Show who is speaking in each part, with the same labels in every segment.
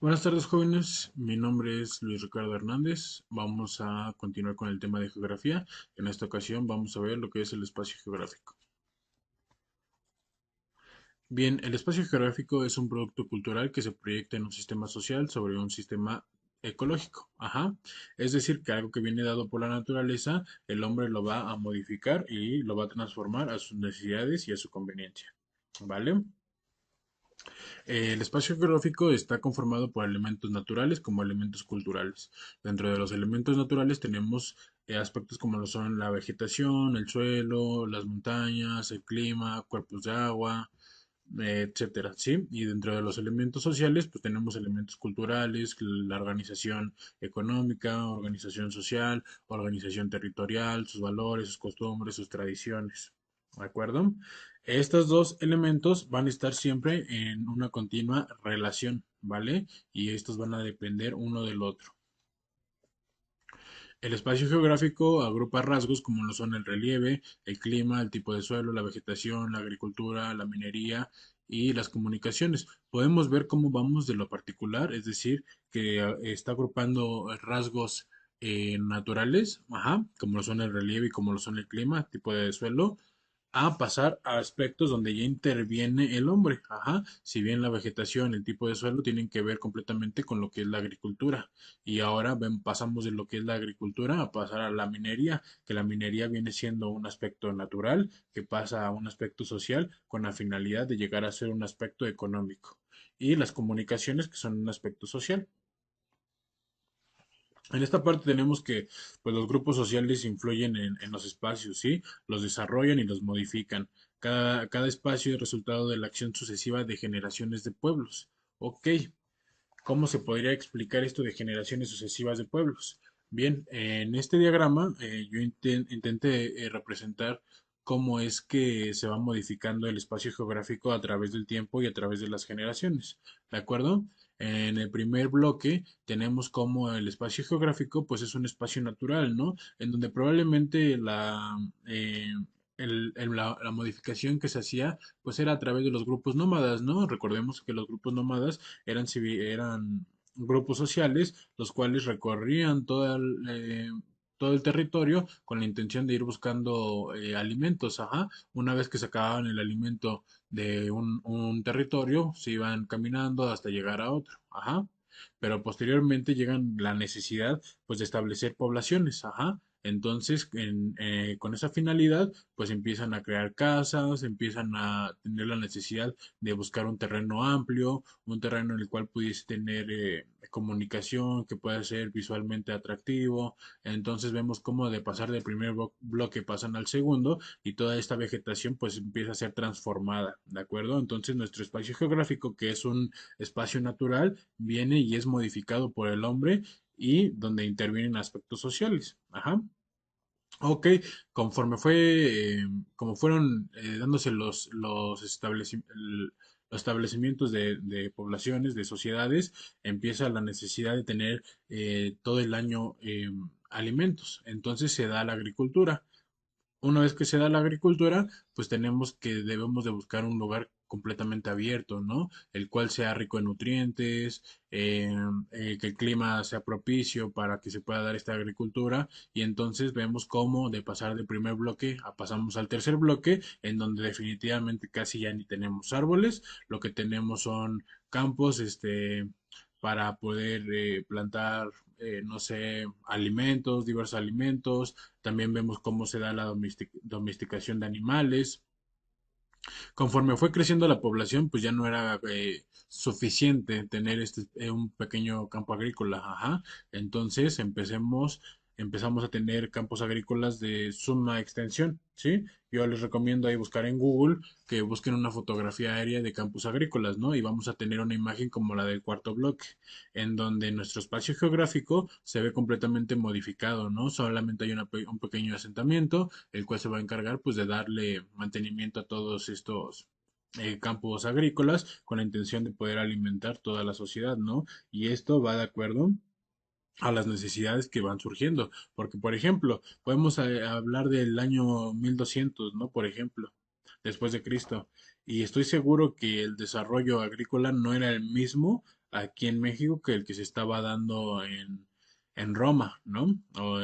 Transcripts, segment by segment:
Speaker 1: Buenas tardes, jóvenes. Mi nombre es Luis Ricardo Hernández. Vamos a continuar con el tema de geografía. En esta ocasión vamos a ver lo que es el espacio geográfico. Bien, el espacio geográfico es un producto cultural que se proyecta en un sistema social sobre un sistema ecológico. Ajá. Es decir, que algo que viene dado por la naturaleza, el hombre lo va a modificar y lo va a transformar a sus necesidades y a su conveniencia. ¿Vale? El espacio geográfico está conformado por elementos naturales como elementos culturales. Dentro de los elementos naturales tenemos aspectos como lo son la vegetación, el suelo, las montañas, el clima, cuerpos de agua, etcétera, ¿sí? Y dentro de los elementos sociales, pues tenemos elementos culturales, la organización económica, organización social, organización territorial, sus valores, sus costumbres, sus tradiciones. ¿De acuerdo? Estos dos elementos van a estar siempre en una continua relación, ¿vale? Y estos van a depender uno del otro. El espacio geográfico agrupa rasgos como lo son el relieve, el clima, el tipo de suelo, la vegetación, la agricultura, la minería y las comunicaciones. Podemos ver cómo vamos de lo particular, es decir, que está agrupando rasgos naturales, ajá, como lo son el relieve y como lo son el clima, tipo de suelo, a pasar a aspectos donde ya interviene el hombre. Ajá. Si bien la vegetación, el tipo de suelo tienen que ver completamente con lo que es la agricultura. Y ahora pasamos de lo que es la agricultura a pasar a la minería, que la minería viene siendo un aspecto natural que pasa a un aspecto social con la finalidad de llegar a ser un aspecto económico. Y las comunicaciones que son un aspecto social. En esta parte tenemos que pues, los grupos sociales influyen en los espacios, ¿sí? Los desarrollan y los modifican. Cada espacio es resultado de la acción sucesiva de generaciones de pueblos. Ok, ¿cómo se podría explicar esto de generaciones sucesivas de pueblos? Bien, en este diagrama yo intenté representar cómo es que se va modificando el espacio geográfico a través del tiempo y a través de las generaciones. ¿De acuerdo? En el primer bloque tenemos como el espacio geográfico pues es un espacio natural, ¿no? En donde probablemente la modificación que se hacía pues era a través de los grupos nómadas, ¿no? Recordemos que los grupos nómadas eran grupos sociales los cuales recorrían todo el territorio con la intención de ir buscando alimentos, ajá. Una vez que se acababan el alimento de un territorio, se iban caminando hasta llegar a otro, ajá. Pero posteriormente llegan la necesidad, pues, de establecer poblaciones, ajá. Entonces, con esa finalidad, pues empiezan a crear casas, empiezan a tener la necesidad de buscar un terreno amplio, un terreno en el cual pudiese tener comunicación, que pueda ser visualmente atractivo. Entonces vemos cómo de pasar del primer bloque pasan al segundo y toda esta vegetación pues empieza a ser transformada, ¿de acuerdo? Entonces nuestro espacio geográfico, que es un espacio natural, viene y es modificado por el hombre y donde intervienen aspectos sociales. Ajá. Ok, conforme como fueron dándose los establecimientos de poblaciones, de sociedades, empieza la necesidad de tener todo el año alimentos. Entonces se da la agricultura. Una vez que se da la agricultura, pues tenemos que debemos de buscar un lugar completamente abierto, ¿no? El cual sea rico en nutrientes, que el clima sea propicio para que se pueda dar esta agricultura y entonces vemos cómo de pasar del primer bloque a pasamos al tercer bloque, en donde definitivamente casi ya ni tenemos árboles, lo que tenemos son campos, para poder plantar, no sé, alimentos, diversos alimentos. También vemos cómo se da la domesticación de animales. Conforme fue creciendo la población, pues ya no era suficiente tener un pequeño campo agrícola, ajá. Entonces empezamos a tener campos agrícolas de suma extensión, ¿sí? Yo les recomiendo ahí buscar en Google que busquen una fotografía aérea de campos agrícolas, ¿no? Y vamos a tener una imagen como la del cuarto bloque, en donde nuestro espacio geográfico se ve completamente modificado, ¿no? Solamente hay un pequeño asentamiento, el cual se va a encargar pues de darle mantenimiento a todos estos campos agrícolas con la intención de poder alimentar toda la sociedad, ¿no? Y esto va de acuerdo a las necesidades que van surgiendo, porque por ejemplo, podemos hablar del año 1200, ¿no? Por ejemplo, después de Cristo, y estoy seguro que el desarrollo agrícola no era el mismo aquí en México que el que se estaba dando en Roma, ¿no? O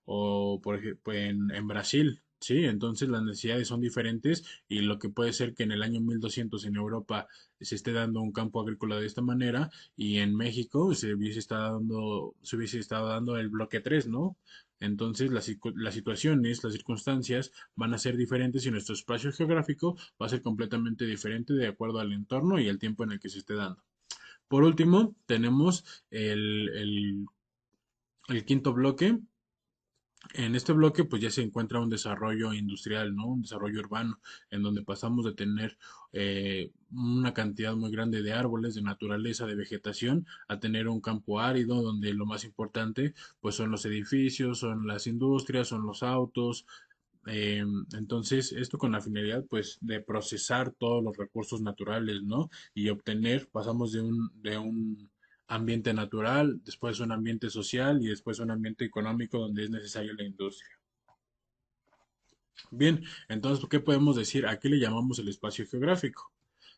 Speaker 1: o por ejemplo, en Brasil, ¿sí? Entonces las necesidades son diferentes y lo que puede ser que en el año 1200 en Europa se esté dando un campo agrícola de esta manera y en México se hubiese estado dando el bloque 3, ¿no? Entonces las situaciones, las circunstancias van a ser diferentes y nuestro espacio geográfico va a ser completamente diferente de acuerdo al entorno y el tiempo en el que se esté dando. Por último, tenemos el, el el quinto bloque. En este bloque, pues ya se encuentra un desarrollo industrial, ¿no? Un desarrollo urbano, en donde pasamos de tener una cantidad muy grande de árboles, de naturaleza, de vegetación, a tener un campo árido, donde lo más importante, pues son los edificios, son las industrias, son los autos. eh, entonces, esto con la finalidad, pues, de procesar todos los recursos naturales, ¿no? Y obtener, pasamos de un ambiente natural, después un ambiente social y después un ambiente económico donde es necesaria la industria. Bien, entonces, ¿qué podemos decir? ¿A qué le llamamos el espacio geográfico?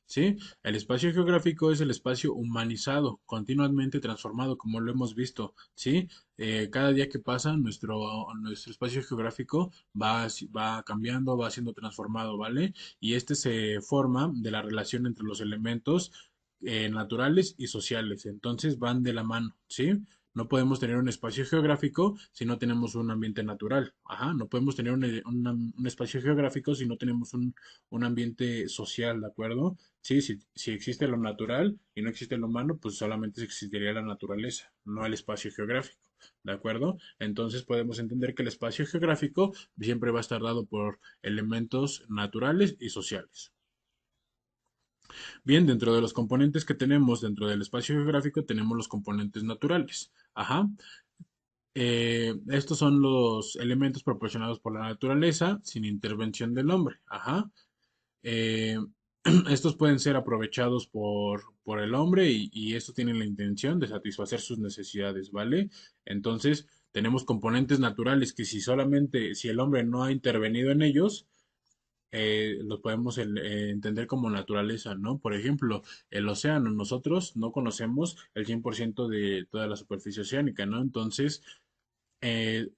Speaker 1: ¿Sí? El espacio geográfico es el espacio humanizado, continuamente transformado, como lo hemos visto, ¿sí? Cada día que pasa, nuestro espacio geográfico va cambiando, va siendo transformado, ¿vale? Y este se forma de la relación entre los elementos naturales y sociales, entonces van de la mano, ¿sí? No podemos tener un espacio geográfico si no tenemos un ambiente natural. Ajá, no podemos tener un espacio geográfico si no tenemos un ambiente social, ¿de acuerdo? Sí, si existe lo natural y no existe lo humano, pues solamente existiría la naturaleza, no el espacio geográfico, ¿de acuerdo? Entonces podemos entender que el espacio geográfico siempre va a estar dado por elementos naturales y sociales. Bien, dentro de los componentes que tenemos dentro del espacio geográfico tenemos los componentes naturales. Ajá. Estos son los elementos proporcionados por la naturaleza sin intervención del hombre. Ajá. Eh, estos pueden ser aprovechados por el hombre y estos tienen la intención de satisfacer sus necesidades, ¿vale? Entonces, tenemos componentes naturales que si el hombre no ha intervenido en ellos, los podemos entender como naturaleza, ¿no? Por ejemplo, el océano, nosotros no conocemos el 100% de toda la superficie oceánica, ¿no? Entonces,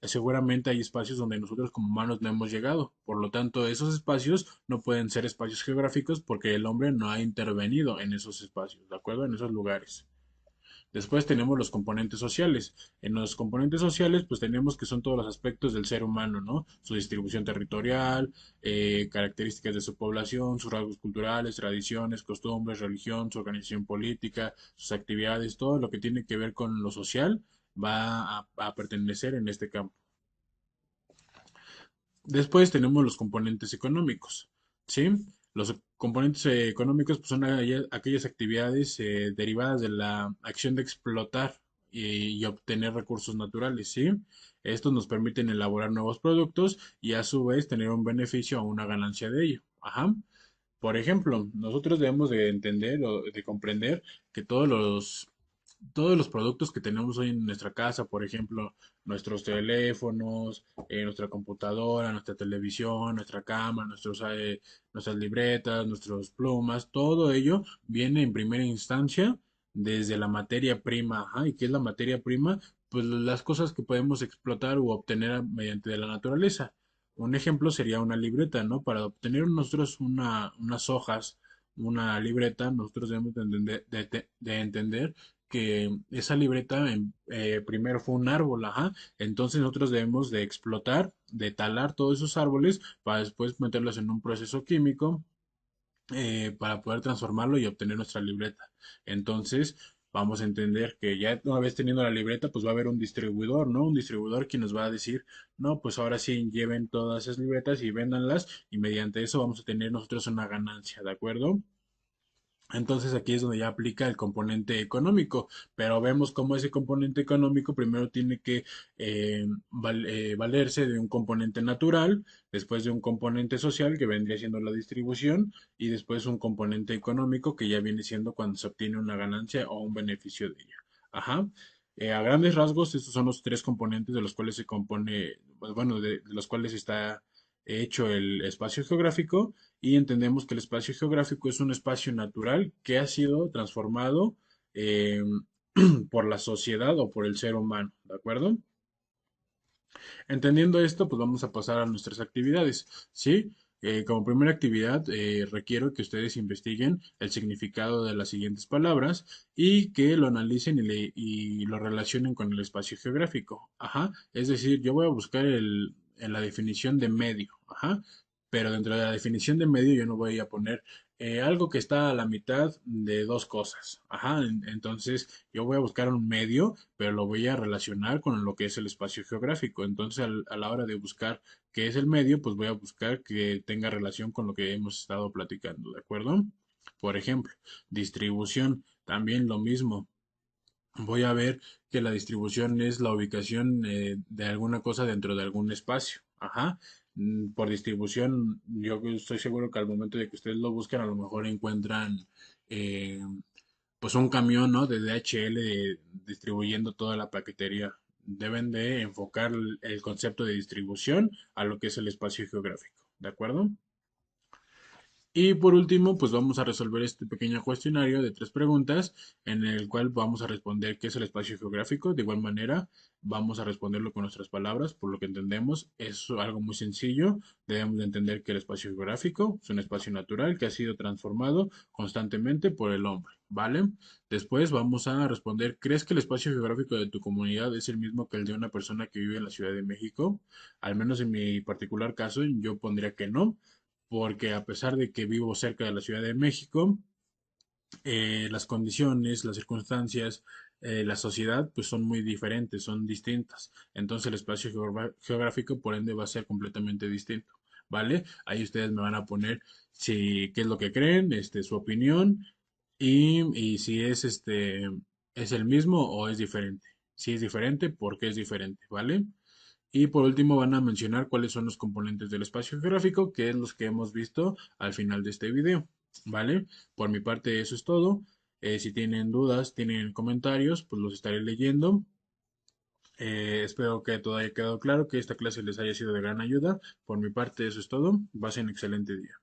Speaker 1: seguramente hay espacios donde nosotros como humanos no hemos llegado. Por lo tanto, esos espacios no pueden ser espacios geográficos porque el hombre no ha intervenido en esos espacios, ¿de acuerdo? En esos lugares. Después tenemos los componentes sociales. En los componentes sociales, pues tenemos que son todos los aspectos del ser humano, ¿no? Su distribución territorial, características de su población, sus rasgos culturales, tradiciones, costumbres, religión, su organización política, sus actividades, todo lo que tiene que ver con lo social va a pertenecer en este campo. Después tenemos los componentes económicos, ¿sí? Los componentes económicos pues, son aquellas actividades derivadas de la acción de explotar y obtener recursos naturales, ¿sí? Estos nos permiten elaborar nuevos productos y a su vez tener un beneficio o una ganancia de ello. Ajá. Por ejemplo, nosotros debemos de entender o de comprender que todos los productos que tenemos hoy en nuestra casa, por ejemplo, nuestros teléfonos, nuestra computadora, nuestra televisión, nuestra cama, nuestras libretas, nuestras plumas, todo ello viene en primera instancia desde la materia prima. Ajá, ¿y qué es la materia prima? Pues las cosas que podemos explotar u obtener mediante de la naturaleza. Un ejemplo sería una libreta, ¿no? Para obtener nosotros unas hojas, una libreta, nosotros debemos de entender que esa libreta primero fue un árbol, ajá. Entonces nosotros debemos de explotar, de talar todos esos árboles para después meterlos en un proceso químico para poder transformarlo y obtener nuestra libreta. Entonces, vamos a entender que ya una vez teniendo la libreta, pues va a haber un distribuidor, ¿no? Un distribuidor quien nos va a decir, no, pues ahora sí lleven todas esas libretas y véndanlas y mediante eso vamos a tener nosotros una ganancia, ¿de acuerdo? Entonces aquí es donde ya aplica el componente económico, pero vemos cómo ese componente económico primero tiene que valerse de un componente natural, después de un componente social que vendría siendo la distribución y después un componente económico que ya viene siendo cuando se obtiene una ganancia o un beneficio de ella. Ajá. A grandes rasgos, estos son los tres componentes de los cuales se compone, pues, bueno, de los cuales está hecho el espacio geográfico y entendemos que el espacio geográfico es un espacio natural que ha sido transformado eh, por la sociedad o por el ser humano, ¿de acuerdo? Entendiendo esto, pues vamos a pasar a nuestras actividades, ¿sí? Como primera actividad, requiero que ustedes investiguen el significado de las siguientes palabras y que lo analicen y lo relacionen con el espacio geográfico. Ajá. Es decir, yo voy a buscar en la definición de medio. Ajá. Pero dentro de la definición de medio yo no voy a poner algo que está a la mitad de dos cosas. Ajá. Entonces, yo voy a buscar un medio, pero lo voy a relacionar con lo que es el espacio geográfico. Entonces, a la hora de buscar qué es el medio, pues voy a buscar que tenga relación con lo que hemos estado platicando, ¿de acuerdo? Por ejemplo, distribución, también lo mismo. Voy a ver que la distribución es la ubicación de alguna cosa dentro de algún espacio. Ajá. Por distribución, yo estoy seguro que al momento de que ustedes lo busquen, a lo mejor encuentran eh, pues un camión, ¿no? De DHL distribuyendo toda la paquetería. Deben de enfocar el concepto de distribución a lo que es el espacio geográfico, ¿de acuerdo? Y por último, pues vamos a resolver este pequeño cuestionario de tres preguntas en el cual vamos a responder qué es el espacio geográfico. De igual manera, vamos a responderlo con nuestras palabras, por lo que entendemos. Es algo muy sencillo. Debemos de entender que el espacio geográfico es un espacio natural que ha sido transformado constantemente por el hombre, ¿vale? Después vamos a responder, ¿crees que el espacio geográfico de tu comunidad es el mismo que el de una persona que vive en la Ciudad de México? Al menos en mi particular caso, yo pondría que no, porque a pesar de que vivo cerca de la Ciudad de México, las condiciones, las circunstancias, la sociedad, pues son muy diferentes, son distintas. Entonces el espacio geográfico, por ende, va a ser completamente distinto. ¿Vale? Ahí ustedes me van a poner si qué es lo que creen, su opinión y si es el mismo o es diferente. Si es diferente, ¿por qué es diferente? ¿Vale? Y por último van a mencionar cuáles son los componentes del espacio geográfico, que es los que hemos visto al final de este video. ¿Vale? Por mi parte eso es todo. Si tienen dudas, tienen comentarios, pues los estaré leyendo. Espero que todo haya quedado claro, que esta clase les haya sido de gran ayuda. Por mi parte eso es todo. Pasen excelente día.